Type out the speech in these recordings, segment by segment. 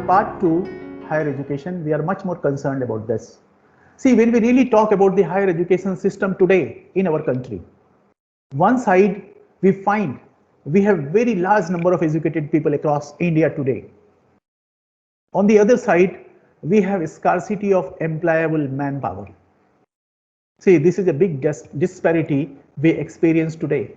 part 2, higher education, we are much more concerned about this. See, when we really talk about the higher education system today in our country, one side we find we have very large number of educated people across India today. On the other side, we have a scarcity of employable manpower. See, this is a big disparity we experience today.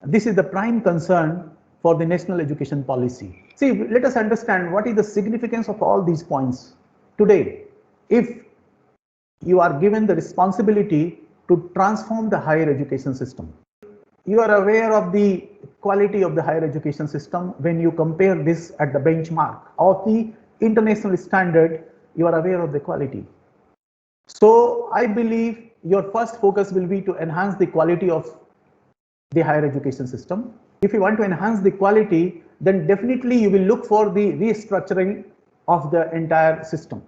This is the prime concern for the national education policy. See, let us understand what is the significance of all these points. Today, if you are given the responsibility to transform the higher education system, you are aware of the quality of the higher education system when you compare this at the benchmark of the international standard, you are aware of the quality. So I believe your first focus will be to enhance the quality of the higher education system. If you want to enhance the quality, then definitely you will look for the restructuring of the entire system.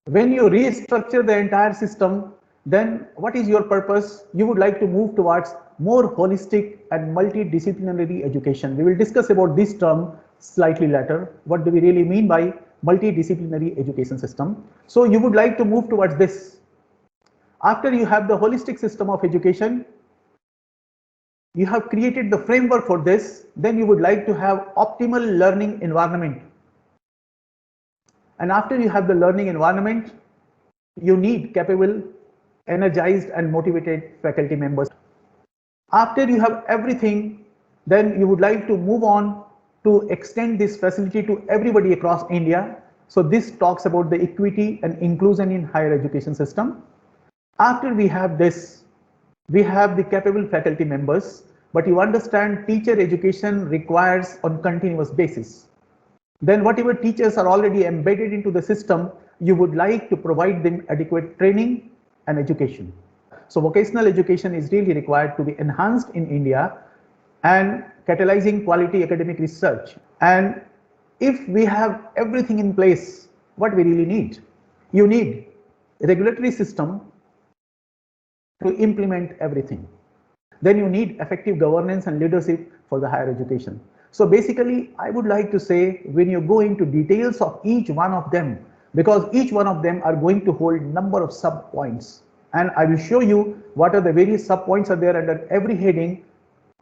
When you restructure the entire system, then what is your purpose? You would like to move towards more holistic and multidisciplinary education. We will discuss about this term slightly later. What do we really mean by multidisciplinary education system? So you would like to move towards this. After you have the holistic system of education, you have created the framework for this, then you would like to have optimal learning environment. And after you have the learning environment, you need capable, energized and motivated faculty members. After you have everything, then you would like to move on to extend this facility to everybody across India. So this talks about the equity and inclusion in higher education system. After we have this, we have the capable faculty members, but you understand teacher education requires on continuous basis. Then whatever teachers are already embedded into the system, you would like to provide them adequate training and education. So vocational education is really required to be enhanced in India and catalyzing quality academic research. And if we have everything in place, what we really need? You need a regulatory system to implement everything. Then you need effective governance and leadership for the higher education. So basically, I would like to say when you go into details of each one of them, because each one of them are going to hold number of sub points, and I will show you what are the various sub points are there under every heading.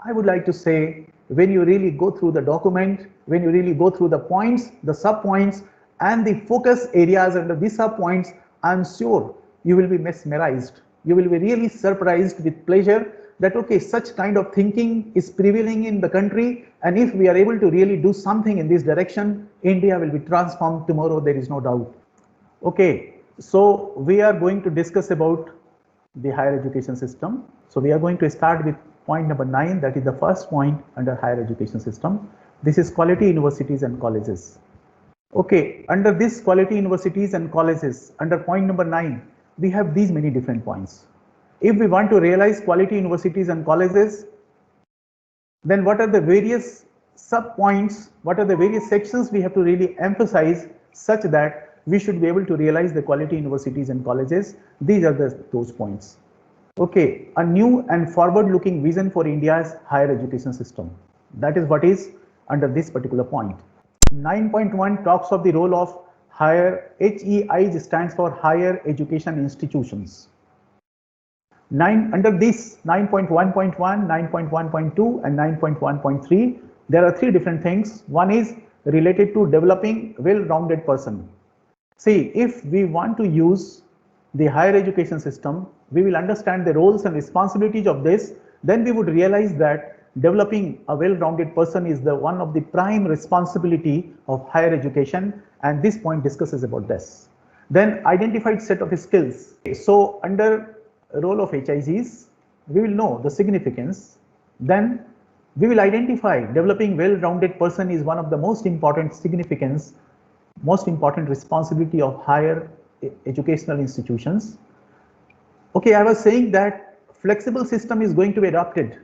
I would like to say when you really go through the document, when you really go through the points, the sub points and the focus areas under these sub points, I'm sure you will be mesmerized. You will be really surprised with pleasure that okay, such kind of thinking is prevailing in the country, and if we are able to really do something in this direction, India will be transformed tomorrow, there is no doubt. Okay, so we are going to discuss about the higher education system. So we are going to start with point number 9, that is the first point under higher education system. This is quality universities and colleges. Okay, under this quality universities and colleges, under point number 9, we have these many different points. If we want to realize quality universities and colleges, then what are the various sub points, what are the various sections we have to really emphasize such that we should be able to realize the quality universities and colleges? These are those points. Okay, a new and forward-looking vision for India's higher education system. That is what is under this particular point. 9.1 talks of the role of higher, HEI stands for higher education institutions. Under this 9.1.1, 9.1.2 and 9.1.3, there are 3 different things. One is related to developing well-rounded person. See, if we want to use the higher education system, we will understand the roles and responsibilities of this, then we would realize that developing a well-rounded person is the one of the prime responsibility of higher education, and this point discusses about this. Then identified set of skills. So under role of HIGs, we will know the significance. Then we will identify developing well-rounded person is one of the most important significance, most important responsibility of higher educational institutions. Okay, I was saying that flexible system is going to be adopted.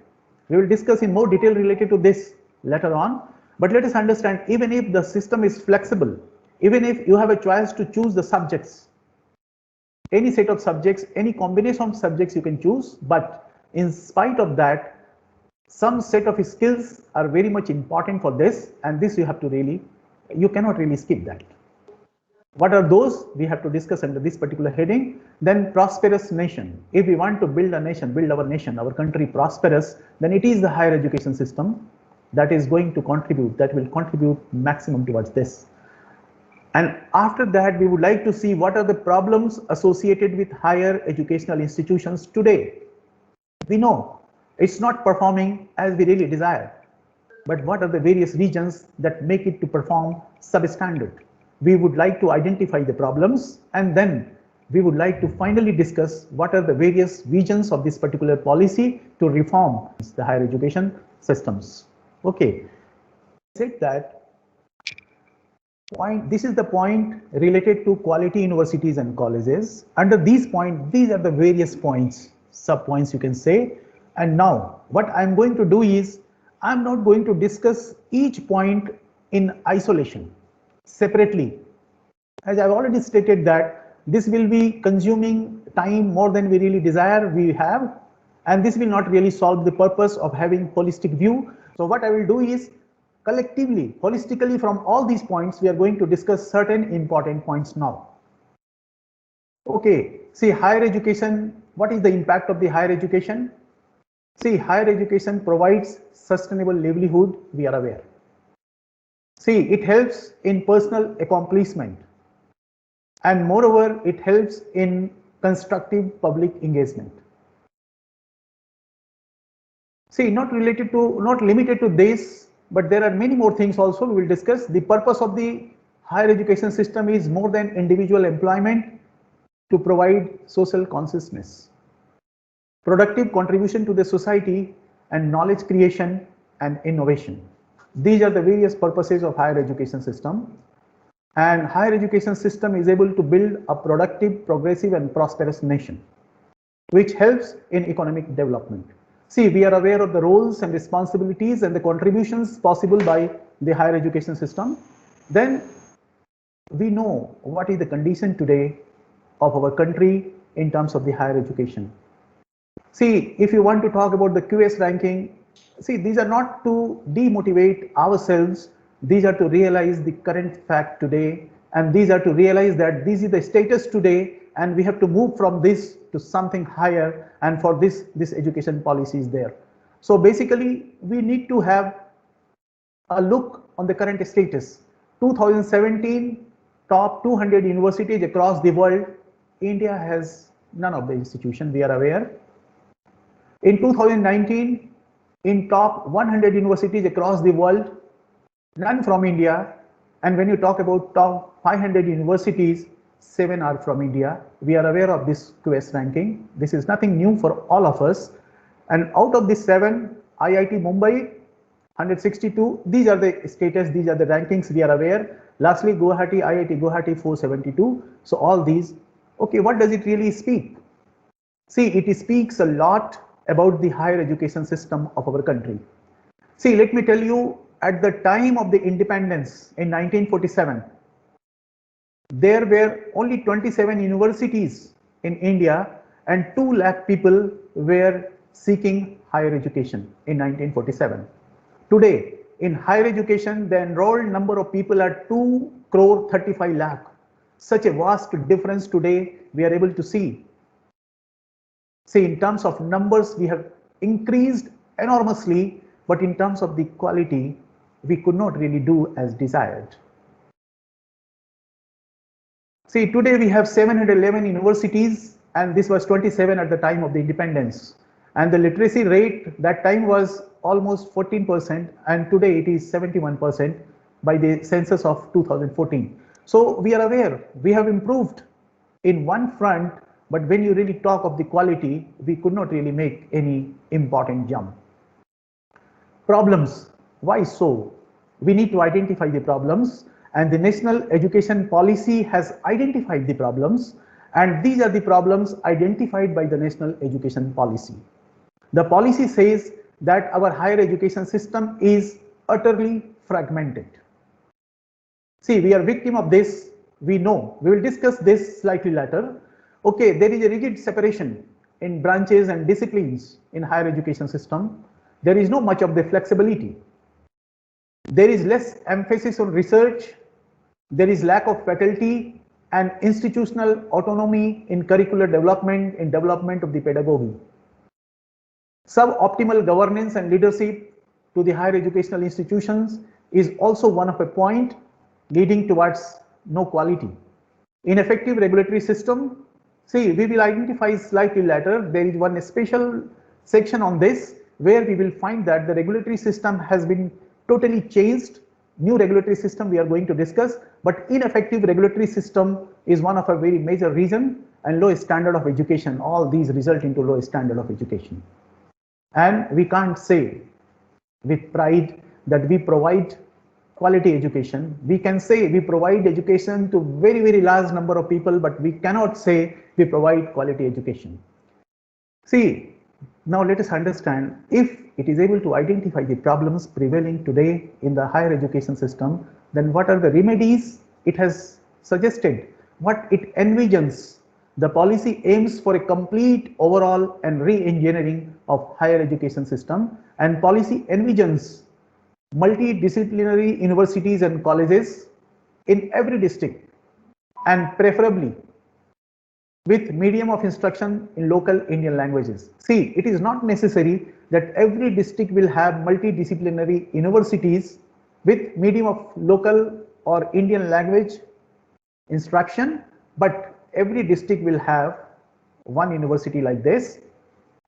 We will discuss in more detail related to this later on, but let us understand, even if the system is flexible, even if you have a choice to choose the subjects, any set of subjects, any combination of subjects you can choose, but in spite of that, some set of skills are very much important for this, and this you have to really You cannot really skip that. What are those? We have to discuss under this particular heading. Then prosperous nation. If we want to build a nation, build our nation, our country prosperous, then it is the higher education system that is going to contribute, that will contribute maximum towards this. And after that, we would like to see what are the problems associated with higher educational institutions today. We know it's not performing as we really desire, but what are the various regions that make it to perform substandard? We would like to identify the problems, and then we would like to finally discuss what are the various visions of this particular policy to reform the higher education systems. Okay, said that point, this is the point related to quality universities and colleges. Under these points, these are the various points, sub points you can say. And now what I'm going to do is, I'm not going to discuss each point in isolation, separately. As I've already stated that this will be consuming time more than we really desire we have, and this will not really solve the purpose of having holistic view. So what I will do is, collectively, holistically, from all these points, we are going to discuss certain important points now. Okay, see, higher education, what is the impact of the higher education? See, higher education provides sustainable livelihood, we are aware. See, it helps in personal accomplishment, and moreover, it helps in constructive public engagement. See, not limited to this, but there are many more things also we will discuss. The purpose of the higher education system is more than individual employment, to provide social consciousness, productive contribution to the society, and knowledge creation and innovation. These are the various purposes of higher education system. And higher education system is able to build a productive, progressive and prosperous nation, which helps in economic development. See, we are aware of the roles and responsibilities and the contributions possible by the higher education system. Then we know what is the condition today of our country in terms of the higher education. See, if you want to talk about the QS ranking, see, these are not to demotivate ourselves, these are to realize the current fact today, and these are to realize that this is the status today, and we have to move from this to something higher, and for this education policy is there. So basically, we need to have a look on the current status. 2017, top 200 universities across the world, India has none of the institutions, we are aware. In 2019, in top 100 universities across the world, none from India. And when you talk about top 500 universities, 7 are from India. We are aware of this QS ranking. This is nothing new for all of us. And out of these 7, IIT Mumbai, 162, these are the status, these are the rankings, we are aware. Lastly, Guwahati, IIT Guwahati, 472. So all these, okay, what does it really speak? See, it speaks a lot about the higher education system of our country. See, let me tell you, at the time of the independence in 1947, there were only 27 universities in India, and 2 lakh people were seeking higher education in 1947. Today, in higher education, the enrolled number of people are 2 crore 35 lakh. Such a vast difference today we are able to see. See, in terms of numbers, we have increased enormously, but in terms of the quality, we could not really do as desired. See, today we have 711 universities, and this was 27 at the time of the independence. And the literacy rate that time was almost 14%, and today it is 71% by the census of 2014. So we are aware, we have improved in one front, but when you really talk of the quality, we could not really make any important jump. Problems, why so? We need to identify the problems, and the national education policy has identified the problems, and these are the problems identified by the national education policy. The policy says that our higher education system is utterly fragmented. See, we are victim of this, we know, we will discuss this slightly later. Okay, there is a rigid separation in branches and disciplines in higher education system. There is no much of the flexibility. There is less emphasis on research, there is lack of faculty and institutional autonomy in curricular development, in development of the pedagogy. Suboptimal governance and leadership to the higher educational institutions is also one of a point leading towards no quality. Ineffective regulatory system. See, we will identify slightly later. There is one special section on this where we will find that the regulatory system has been totally changed. New regulatory system we are going to discuss, but ineffective regulatory system is one of a very major reason, and low standard of education. All these result into low standard of education. And we can't say with pride that we provide quality education. We can say we provide education to very, very large number of people, but we cannot say we provide quality education. See, now let us understand, if it is able to identify the problems prevailing today in the higher education system, then what are the remedies it has suggested, what it envisions. The policy aims for a complete overall and re-engineering of higher education system, and policy envisions multidisciplinary universities and colleges in every district, and preferably with medium of instruction in local Indian languages. See, it is not necessary that every district will have multidisciplinary universities with medium of local or Indian language instruction, but every district will have one university like this.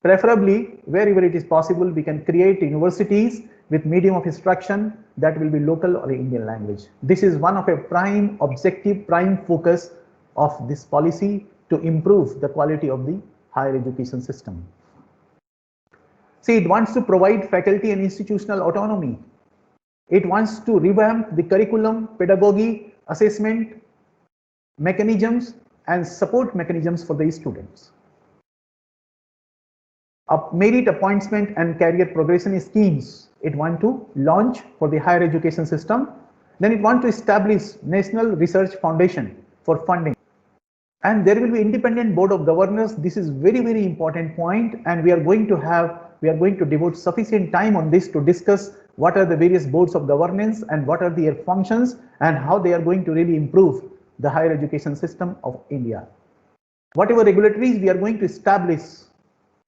Preferably, wherever it is possible, we can create universities with medium of instruction that will be local or Indian language. This is one of a prime objective, prime focus of this policy to improve the quality of the higher education system. See, it wants to provide faculty and institutional autonomy. It wants to revamp the curriculum, pedagogy, assessment mechanisms and support mechanisms for the students. Merit appointment and career progression schemes it wants to launch for the higher education system. Then it wants to establish National Research Foundation for funding. And there will be independent board of governors. This is very, very important point, and we are going to devote sufficient time on this to discuss what are the various boards of governance and what are their functions and how they are going to really improve the higher education system of India. Whatever regulatories we are going to establish,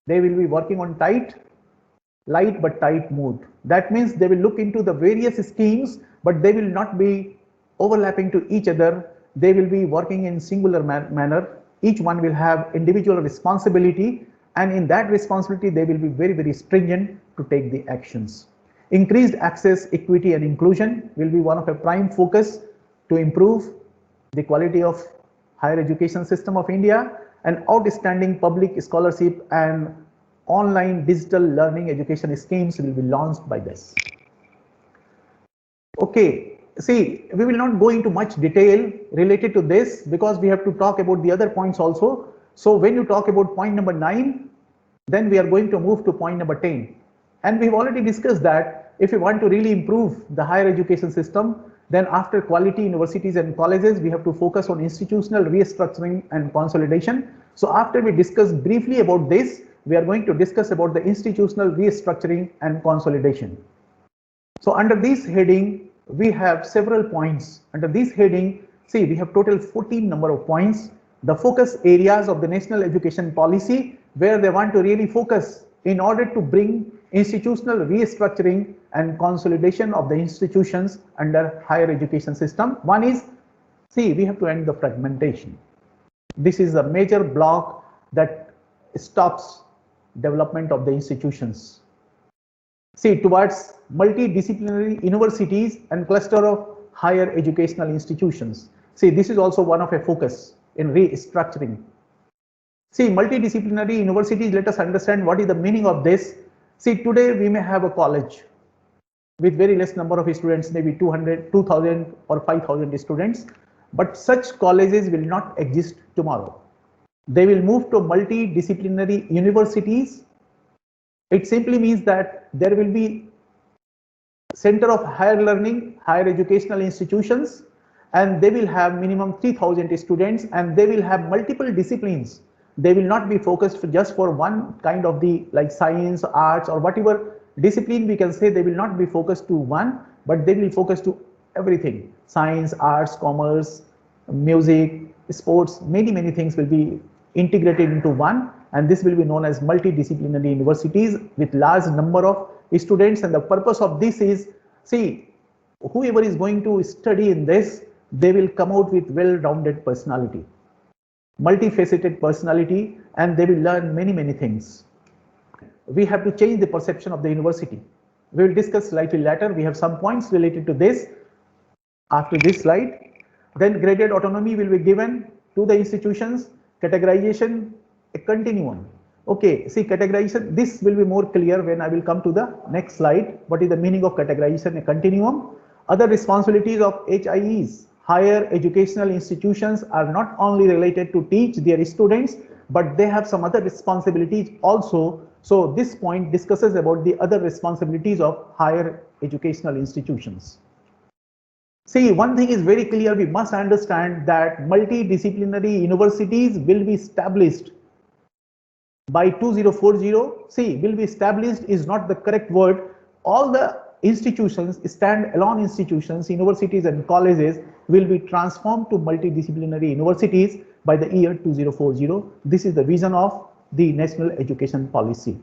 they will be working on light but tight mood. That means they will look into the various schemes, but they will not be overlapping to each other. They will be working in singular manner. Each one will have individual responsibility, and in that responsibility they will be very, very stringent to take the actions. Increased access, equity and inclusion will be one of a prime focus to improve the quality of higher education system of India, and outstanding public scholarship and online digital learning education schemes will be launched by this. Okay, see, we will not go into much detail related to this because we have to talk about the other points also. So when you talk about point number 9, then we are going to move to point number 10. And we've already discussed that if we want to really improve the higher education system, then after quality universities and colleges, we have to focus on institutional restructuring and consolidation. So after we discuss briefly about this, we are going to discuss about the institutional restructuring and consolidation. So under this heading, we have several points. Under this heading, see, we have total 14 number of points. The focus areas of the national education policy, where they want to really focus in order to bring institutional restructuring and consolidation of the institutions under higher education system. One is, see, we have to end the fragmentation. This is a major block that stops development of the institutions. See, towards multidisciplinary universities and cluster of higher educational institutions. See, this is also one of a focus in restructuring. See, multidisciplinary universities, let us understand what is the meaning of this. See, today we may have a college with very less number of students, maybe 200, 2000 or 5000 students, but such colleges will not exist tomorrow. They will move to multidisciplinary universities. It simply means that there will be center of higher learning, higher educational institutions, and they will have minimum 3000 students, and they will have multiple disciplines. They will not be focused just for one kind of the like science, arts or whatever discipline we can say. They will not be focused to one. but they will focus to everything: science, arts, commerce, music, sports, many things will be integrated into one, and this will be known as multidisciplinary universities with large number of students. And the purpose of this is, see, whoever is going to study in this, they will come out with well-rounded personality, multifaceted personality, and they will learn many things. We have to change the perception of the university. We will discuss slightly later. We have some points related to this after this slide. Then graded autonomy will be given to the institutions. Categorization, a continuum. Okay, see, categorization, this will be more clear when I will come to the next slide. What is the meaning of categorization? A continuum. Other responsibilities of HIEs, higher educational institutions, are not only related to teach their students, but they have some other responsibilities also. So this point discusses about the other responsibilities of higher educational institutions. See, one thing is very clear, we must understand that multidisciplinary universities will be established by 2040. See, will be established is not the correct word. All the institutions, stand-alone institutions, universities and colleges will be transformed to multidisciplinary universities by the year 2040. This is the vision of the national education policy.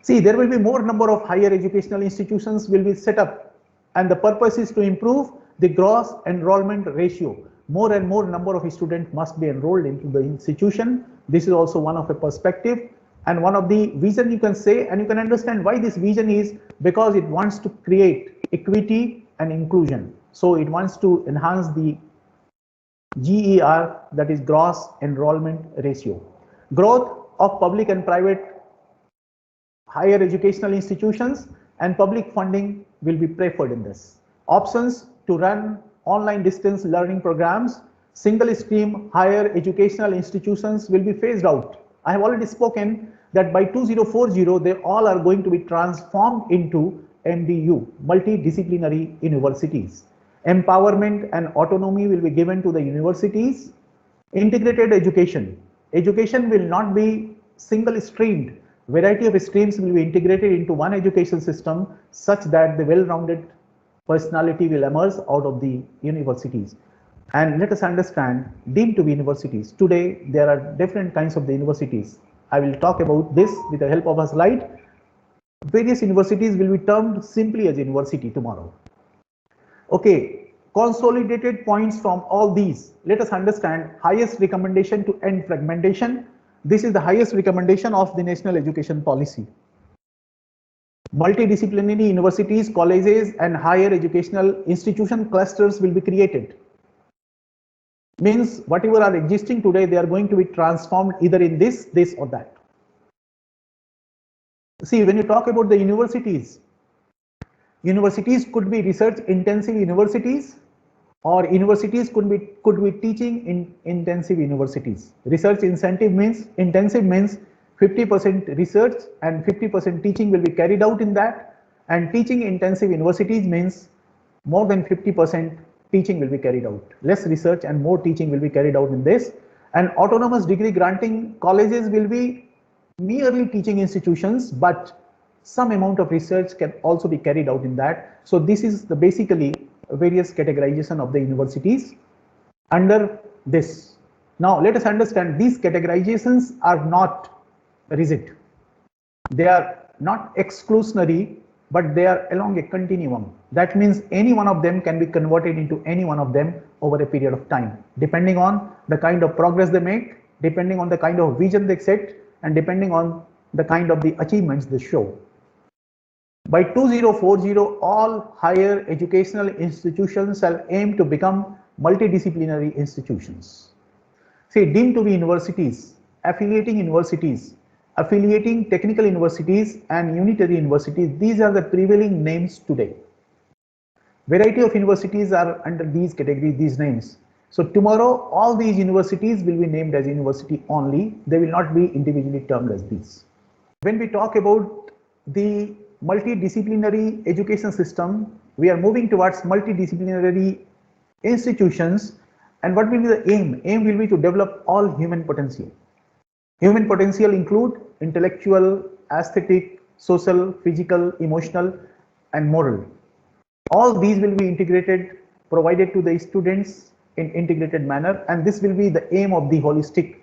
See, there will be more number of higher educational institutions will be set up, and the purpose is to improve the gross enrollment ratio. More and more number of students must be enrolled into the institution. This is also one of a perspective and one of the vision, you can say, and you can understand why this vision is, because it wants to create equity and inclusion. So it wants to enhance the GER, that is gross enrollment ratio. Growth of public and private higher educational institutions and public funding will be preferred in this. Options to run online distance learning programs, single stream higher educational institutions will be phased out. I have already spoken that by 2040 they all are going to be transformed into MDU, multidisciplinary universities. Empowerment and autonomy will be given to the universities. Integrated education. Education will not be single streamed. Variety of streams will be integrated into one education system such that the well-rounded personality will emerge out of the universities. And let us understand, deemed to be universities. Today, there are different kinds of the universities. I will talk about this with the help of a slide. Various universities will be termed simply as university tomorrow. Okay, consolidated points from all these. Let us understand highest recommendation to end fragmentation. This is the highest recommendation of the national education policy. Multidisciplinary universities, colleges, and higher educational institution clusters will be created. Means whatever are existing today, they are going to be transformed either in this or that. See, when you talk about the universities, universities could be research intensive universities, or universities could be teaching in intensive universities. Research intensive means 50% research and 50% teaching will be carried out in that, and teaching intensive universities means more than 50% teaching will be carried out. Less research and more teaching will be carried out in this. And autonomous degree granting colleges will be merely teaching institutions, but some amount of research can also be carried out in that. So this is the basically various categorization of the universities under this. Now let us understand, these categorizations are not rigid. They are not exclusionary, but they are along a continuum. That means any one of them can be converted into any one of them over a period of time, depending on the kind of progress they make, depending on the kind of vision they set, and depending on the kind of the achievements they show. By 2040, all higher educational institutions shall aim to become multidisciplinary institutions. See, deemed to be universities, affiliating technical universities, and unitary universities, these are the prevailing names today. Variety of universities are under these categories, these names. So tomorrow, all these universities will be named as university only. They will not be individually termed as these. When we talk about the multidisciplinary education system, we are moving towards multidisciplinary institutions. And what will be the aim? Aim will be to develop all human potential. Human potential include intellectual, aesthetic, social, physical, emotional, and moral. All these will be integrated, provided to the students in integrated manner, and this will be the aim of the holistic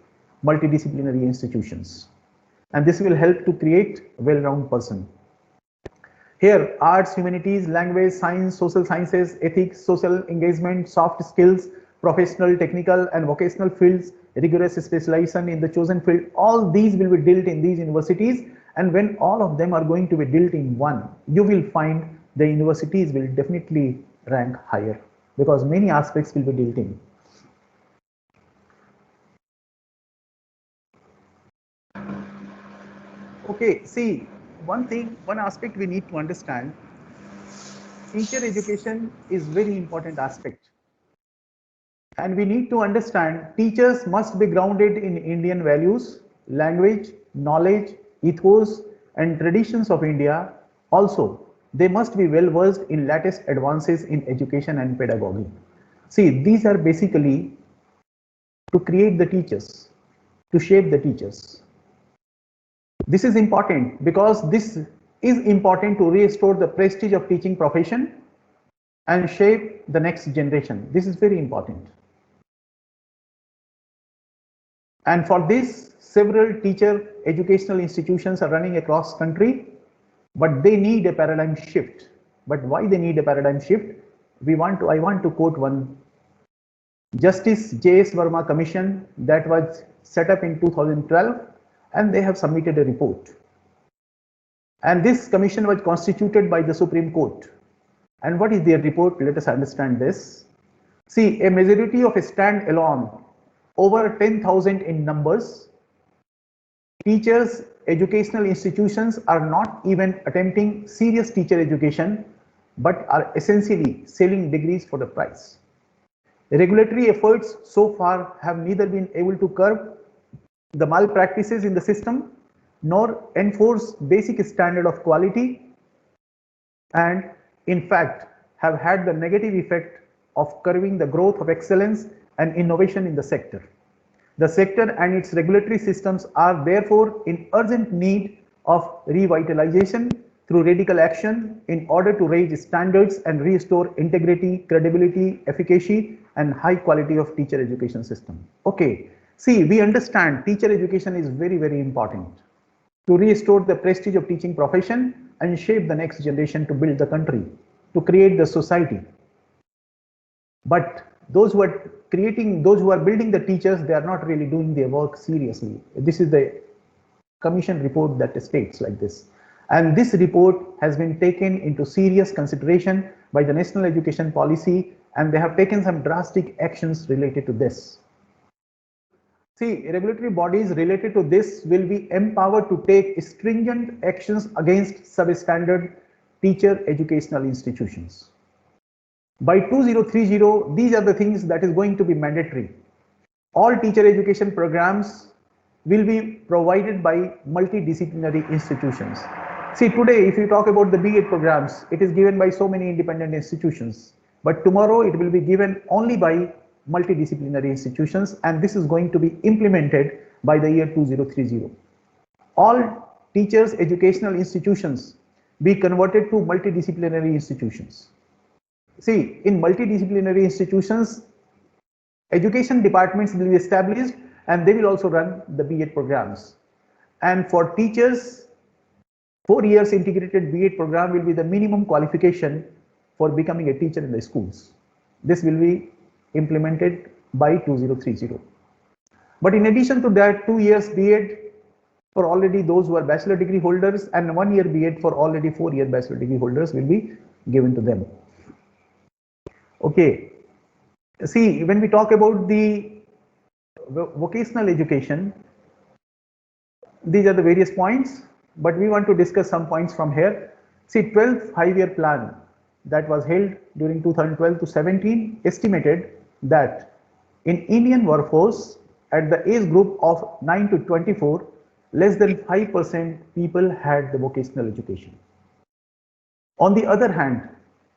multidisciplinary institutions. And this will help to create a well-rounded person. Here, arts, humanities, language, science, social sciences, ethics, social engagement, soft skills, professional, technical, and vocational fields, rigorous specialization in the chosen field, all these will be dealt in these universities. And when all of them are going to be dealt in one, you will find the universities will definitely rank higher because many aspects will be dealt in. Okay, see, one aspect we need to understand, teacher education is very important aspect. And we need to understand teachers must be grounded in Indian values, language, knowledge, ethos, and traditions of India. Also, they must be well versed in latest advances in education and pedagogy. See, these are basically to create the teachers, to shape the teachers. This is important because this is important to restore the prestige of teaching profession and shape the next generation. This is very important. And for this, several teacher educational institutions are running across country, but they need a paradigm shift. But why they need a paradigm shift? I want to quote one Justice J.S. Verma Commission that was set up in 2012, and they have submitted a report. And this commission was constituted by the Supreme Court. And what is their report? Let us understand this. See, a majority of a stand-alone, over 10,000 in numbers, teachers, educational institutions are not even attempting serious teacher education, but are essentially selling degrees for the price. Regulatory efforts so far have neither been able to curb the malpractices in the system, nor enforce basic standard of quality, and in fact have had the negative effect of curbing the growth of excellence and innovation in the sector. The sector and its regulatory systems are therefore in urgent need of revitalization through radical action in order to raise standards and restore integrity, credibility, efficacy, and high quality of teacher education system. Okay, see, we understand teacher education is very, very important to restore the prestige of teaching profession and shape the next generation to build the country, to create the society. But those who are building the teachers, they are not really doing their work seriously. This is the commission report that states like this. And this report has been taken into serious consideration by the National Education Policy, and they have taken some drastic actions related to this. See, regulatory bodies related to this will be empowered to take stringent actions against substandard teacher educational institutions. By 2030, these are the things that is going to be mandatory. All teacher education programs will be provided by multidisciplinary institutions. See, today, if you talk about the B.Ed programs, it is given by so many independent institutions. But tomorrow, it will be given only by multidisciplinary institutions, and this is going to be implemented by the year 2030. All teachers educational institutions be converted to multidisciplinary institutions. See, in multidisciplinary institutions, education departments will be established and they will also run the B.Ed programs. And for teachers, 4 years integrated B.Ed program will be the minimum qualification for becoming a teacher in the schools. This will be implemented by 2030. But in addition to that, 2 years B.Ed for already those who are bachelor degree holders and 1 year B.Ed for already 4-year bachelor degree holders will be given to them. Okay, see, when we talk about the vocational education, these are the various points, but we want to discuss some points from here. See, 12th 5-year plan that was held during 2012 to 17 estimated that in Indian workforce at the age group of 9 to 24, less than 5% people had the vocational education. On the other hand,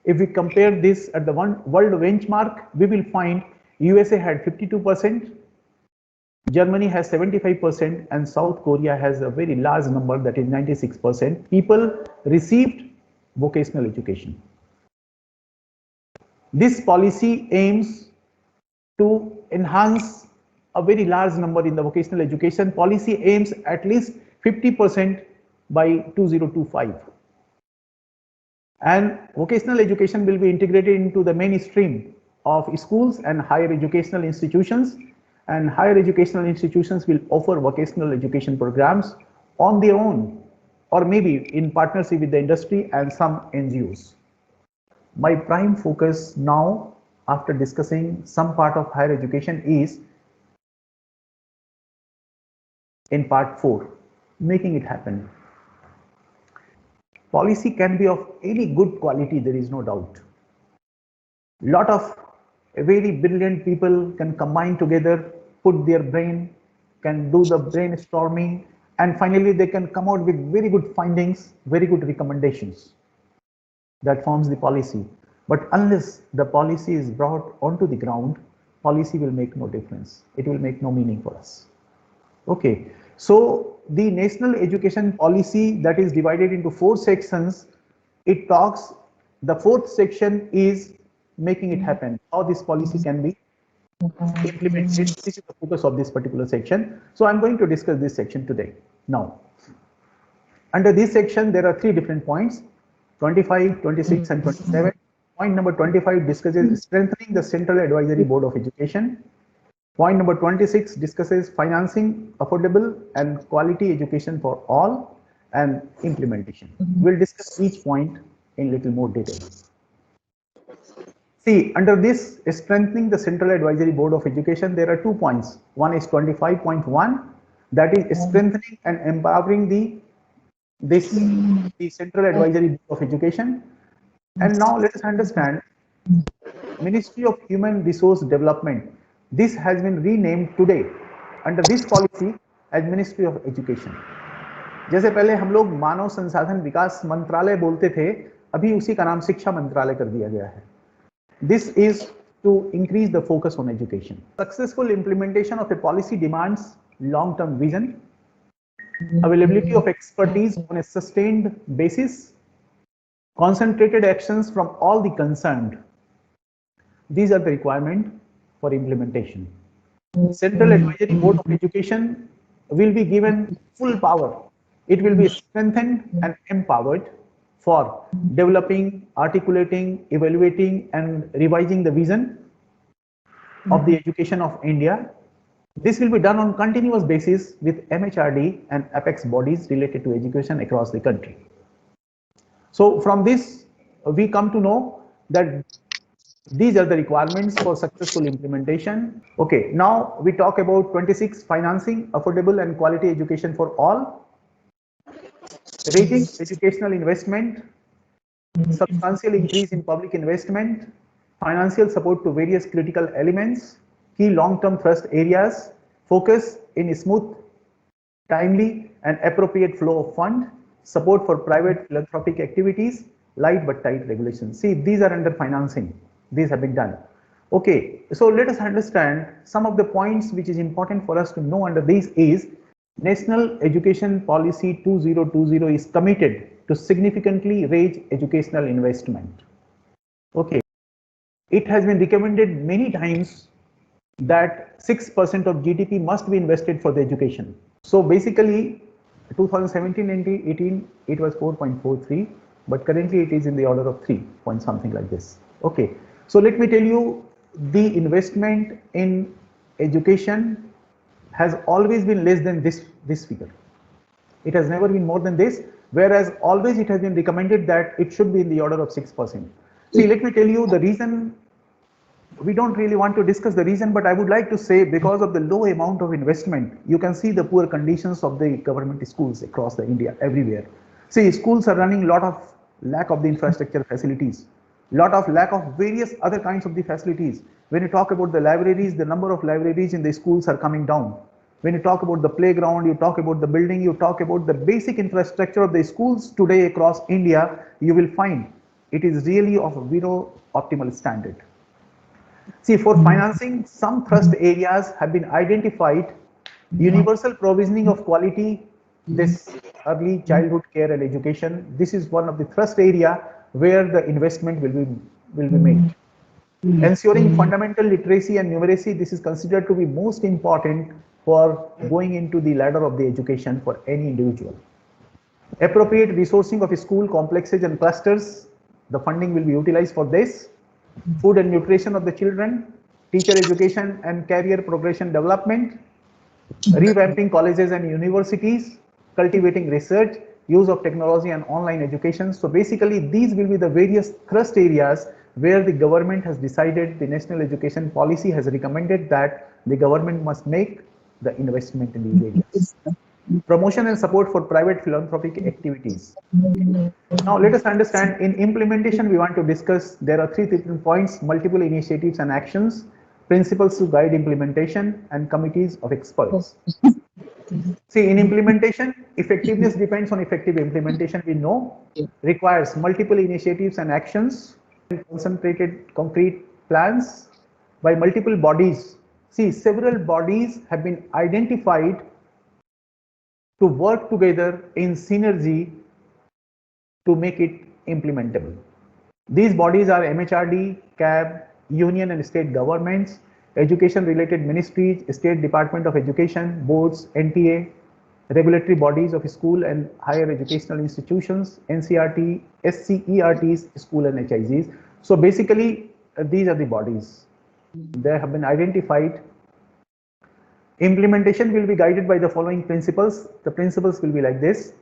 if we compare this at the world benchmark, we will find USA had 52%, Germany has 75%, and South Korea has a very large number, that is 96%. People received vocational education. This policy aims to enhance a very large number in the vocational education. Policy aims at least 50% by 2025. And vocational education will be integrated into the mainstream of schools and higher educational institutions, and higher educational institutions will offer vocational education programs on their own or maybe in partnership with the industry and some NGOs. My prime focus now, after discussing some part of higher education, is in part 4, making it happen. Policy can be of any good quality, there is no doubt. Lot of very brilliant people can combine together, put their brain, can do the brainstorming, and finally they can come out with very good findings, very good recommendations. That forms the policy. But unless the policy is brought onto the ground, policy will make no difference. It will make no meaning for us. Okay, so the national education policy that is divided into 4 sections, it talks, the 4th section is making it happen, how this policy can be implemented. This is the focus of this particular section. So I'm going to discuss this section today. Now, under this section, there are 3 different points, 25, 26 and 27. Point number 25 discusses strengthening the Central Advisory Board of Education. Point number 26 discusses financing affordable and quality education for all and implementation. We'll discuss each point in little more detail. See, under this strengthening the Central Advisory Board of Education, there are 2 points. One is 25.1, that is strengthening and empowering the Central Advisory Board of Education. And now let us understand Ministry of Human Resource Development. This has been renamed today under this policy as Ministry of Education. जैसे पहले हम लोग मानव संसाधन विकास मंत्रालय बोलते थे, अभी उसी का नाम शिक्षा मंत्रालय कर दिया गया है. This is to increase the focus on education. Successful implementation of a policy demands long-term vision, availability of expertise on a sustained basis, concentrated actions from all the concerned. These are the requirements for implementation. Central Advisory Board of Education will be given full power. It will be strengthened and empowered for developing, articulating, evaluating and revising the vision of the education of India. This will be done on continuous basis with MHRD and apex bodies related to education across the country. So from this, we come to know that these are the requirements for successful implementation. Okay, now we talk about 26, financing affordable and quality education for all, raising educational investment, substantial increase in public investment, financial support to various critical elements, key long-term thrust areas, focus in smooth, timely and appropriate flow of fund, support for private philanthropic activities, light but tight regulations. See, these are under financing. These have been done. Okay, so let us understand some of the points which is important for us to know under these is National Education Policy 2020 is committed to significantly raise educational investment. Okay, it has been recommended many times that 6% of GDP must be invested for the education. So basically 2017-18 it was 4.43, but currently it is in the order of 3 point something like this. Okay, so let me tell you, the investment in education has always been less than this figure. It has never been more than this, whereas always it has been recommended that it should be in the order of 6%. See, let me tell you the reason. We don't really want to discuss the reason, but I would like to say because of the low amount of investment, you can see the poor conditions of the government schools across the India, everywhere. See, schools are running a lot of lack of the infrastructure facilities, lot of lack of various other kinds of the facilities. When you talk about the libraries, the number of libraries in the schools are coming down. When you talk about the playground, you talk about the building, you talk about the basic infrastructure of the schools today across India, you will find it is really of a below optimal standard. See, for financing, some thrust areas have been identified. Universal provisioning of quality, this early childhood care and education. This is one of the thrust area where the investment will be made. Ensuring fundamental literacy and numeracy, this is considered to be most important for going into the ladder of the education for any individual. Appropriate resourcing of school complexes and clusters, the funding will be utilized for this. Food and nutrition of the children, teacher education and career progression development, revamping colleges and universities, cultivating research, use of technology and online education. So basically these will be the various thrust areas where the government has decided, the national education policy has recommended that the government must make the investment in these areas. Promotion and support for private philanthropic activities. Now let us understand, in implementation we want to discuss, there are 3 different points: multiple initiatives and actions, principles to guide implementation, and committees of experts. See, in implementation, effectiveness depends on effective implementation, we know, requires multiple initiatives and actions, concentrated concrete plans by multiple bodies. See, several bodies have been identified to work together in synergy to make it implementable. These bodies are MHRD, CAB, union and state governments, education related ministries, state department of education, boards, NTA, regulatory bodies of school and higher educational institutions, NCRT, SCERTs, school and HIGs. So basically these are the bodies. They have been identified. Implementation will be guided by the following principles. The principles will be like this: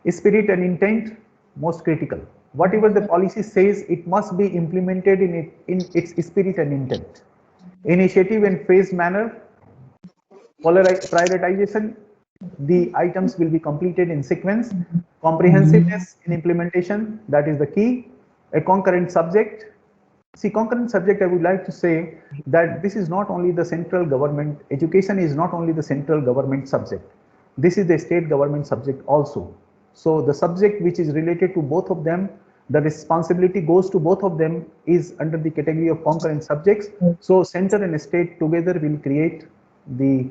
spirit and intent, most critical. Whatever the policy says, it must be implemented in its spirit and intent. Initiative and phased manner, prioritization, the items will be completed in sequence. Comprehensiveness in implementation, that is the key. A concurrent subject. See, concurrent subject, I would like to say that this is not only the central government, education is not only the central government subject. This is the state government subject also. So the subject which is related to both of them, the responsibility goes to both of them, is under the category of concurrent subjects. So center and state together will create the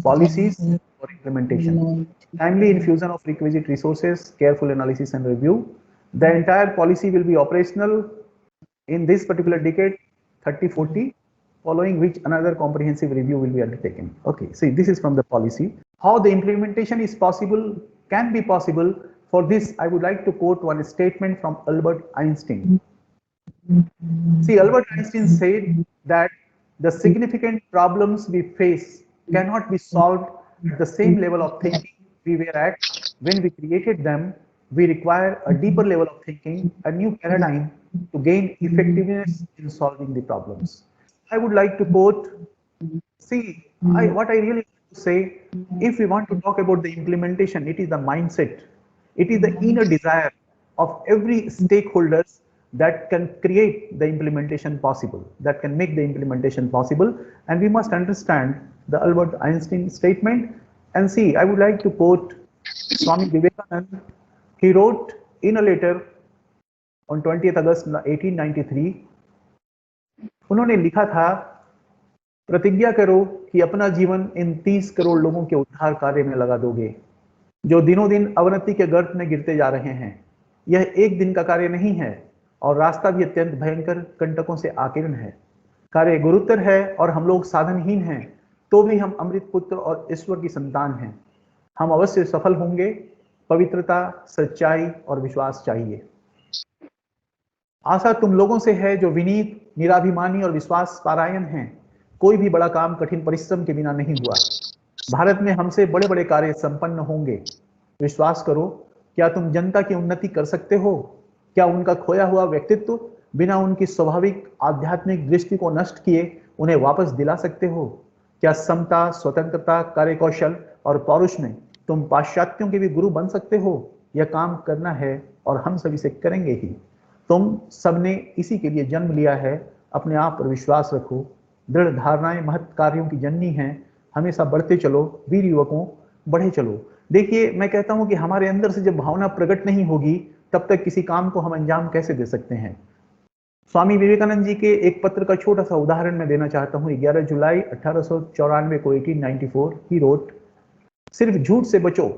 policies for implementation. Timely infusion of requisite resources, careful analysis and review. The entire policy will be operational in this particular decade, 30-40, following which another comprehensive review will be undertaken. Okay, see, this is from the policy. How the implementation is possible, can be possible. For this, I would like to quote one statement from Albert Einstein. See, Albert Einstein said that the significant problems we face cannot be solved at the same level of thinking we were at when we created them. We require a deeper level of thinking, a new paradigm to gain effectiveness in solving the problems. I would like to quote, see, what I really want to say, if we want to talk about the implementation, it is the mindset, it is the inner desire of every stakeholder that can create the implementation possible, that can make the implementation possible. And we must understand the Albert Einstein statement. And see, I would like to quote Swami Vivekananda. He wrote in a letter on 20th August 1893, उन्होंने लिखा था, प्रतिज्ञा करो कि अपना जीवन इन 30 करोड़ लोगों के उद्धार कार्य में लगा दोगे, जो दिनों दिन अवनति के गर्त में गिरते जा रहे हैं। यह एक दिन का कार्य नहीं है और रास्ता भी अत्यंत भयंकर कंटकों से आकीर्ण है। कार्य गुरुतर है और हम लोग साधनहीन हैं, तो भी हम अमृत पुत्र और ईश्वर की संतान हैं। हम अवश्य सफल होंगे। पवित्रता, सच्चाई और विश्वास चाहिए। आशा तुम लोगों से है जो विनीत, निराभिमानी और विश्वास पारायण हैं। कोई भी बड़ा काम कठिन परिश्रम के बिना नहीं हुआ। भारत में हमसे बड़े बड़े कार्य संपन्न होंगे। विश्वास करो, क्या तुम जनता की उन्नति कर सकते हो? क्या उनका खोया हुआ व्यक्तित्व बिना उनकी स्वाभाविक आध्यात्मिक दृष्टि को नष्ट किए उन्हें वापस दिला सकते हो? क्या समता, स्वतंत्रता, कार्यकौशल और पौरुष में तुम पाश्चात्यों के भी गुरु बन सकते हो? यह काम करना है और हम सभी से करेंगे ही। तुम सबने इसी के लिए जन्म लिया है। अपने आप पर विश्वास रखो। दृढ़ धारणाएं महत् कार्यों की जननी हैं। हमेशा बढ़ते चलो, वीर युवकों बढ़े चलो। देखिए, मैं कहता हूं कि हमारे अंदर से जब भावना प्रकट नहीं होगी तब तक किसी काम को हम अंजाम कैसे दे सकते हैं। स्वामी विवेकानंद जी के एक पत्र का छोटा सा उदाहरण मैं देना चाहता हूं। 11 जुलाई 1894 को 1894 ही रोट, सिर्फ झूठ से बचो,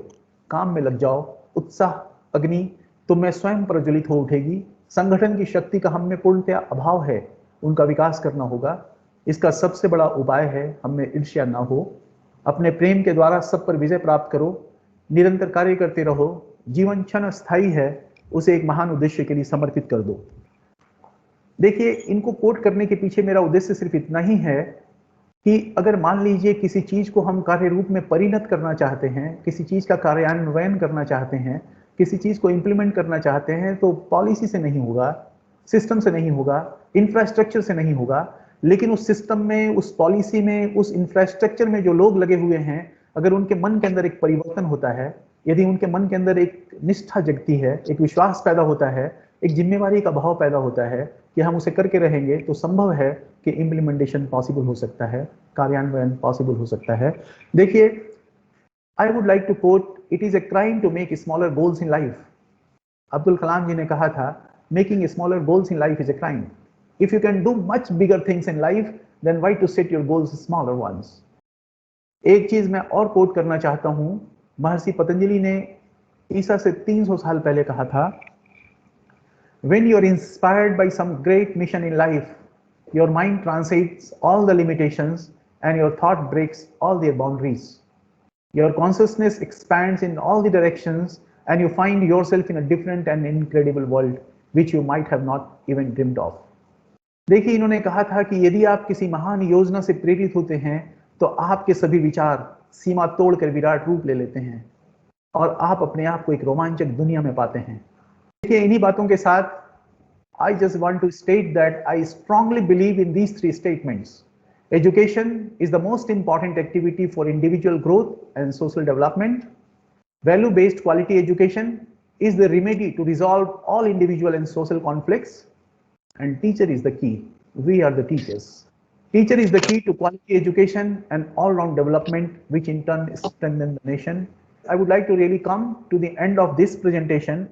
काम में लग जाओ, उत्साह अग्नि तुम में स्वयं प्रज्वलित हो उठेगी। संगठन की शक्ति का हम में पूर्णतया अभाव है। उनका विकास करना होगा। इसका सबसे बड़ा उपाय है हम में ईर्ष्या ना हो, अपने प्रेम के द्वारा सब पर विजय प्राप्त करो, निरंतर कार्य करते रहो, जीवन क्षण स्थायी है, उसे एक महान उद्देश्य के लिए समर्पित कर दो। देखिए, इनको कोट करने के पीछे मेरा उद्देश्य सिर्फ इतना ही है कि अगर मान लीजिए किसी चीज को हम कार्य रूप में परिणत करना चाहते हैं, किसी चीज का कार्यान्वयन करना चाहते हैं, किसी चीज को इंप्लीमेंट करना चाहते हैं, तो पॉलिसी से नहीं होगा, सिस्टम से नहीं होगा, इंफ्रास्ट्रक्चर से नहीं होगा, लेकिन उस सिस्टम में, उस पॉलिसी में, उस इंफ्रास्ट्रक्चर में जो लोग लगे हुए हैं, अगर उनके मन के अंदर एक परिवर्तन होता है, यदि उनके मन के अंदर एक निष्ठा जगती है, एक विश्वास पैदा होता है, एक जिम्मेवारी का भाव पैदा होता है कि हम उसे करके रहेंगे, तो संभव है कि इम्प्लीमेंटेशन पॉसिबल हो सकता है, कार्यान्वयन पॉसिबल हो सकता है। देखिए, I would like to quote, it is a crime to make smaller goals in life. Abdul Kalam ji ने कहा था, making smaller goals in life is a crime. If you can do much bigger things in life, then why to set your goals smaller ones. एक चीज मैं और coat करना चाहता हूं, महर्षि पतंजलि ने ईसा से 300 साल पहले कहा था, when you are inspired by some great mission in life, your mind transcends all the limitations and your thought breaks all their boundaries. Your consciousness expands in all the directions and you find yourself in a different and incredible world which you might have not even dreamed of. देखिए, इन्होंने कहा था कि यदि आप किसी महान योजना से प्रेरित होते हैं तो आपके सभी विचार सीमा तोड़कर विराट रूप ले लेते हैं और आप अपने आप को एक रोमांचक दुनिया में पाते हैं। देखिए, इन्हीं बातों के साथ I just want to state that I strongly believe in these three statements. Education is the most important activity for individual growth and social development. Value-based quality education is the remedy to resolve all individual and social conflicts. And teacher is the key. We are the teachers. Teacher is the key to quality education and all-round development, which in turn strengthens the nation. I would like to really come to the end of this presentation.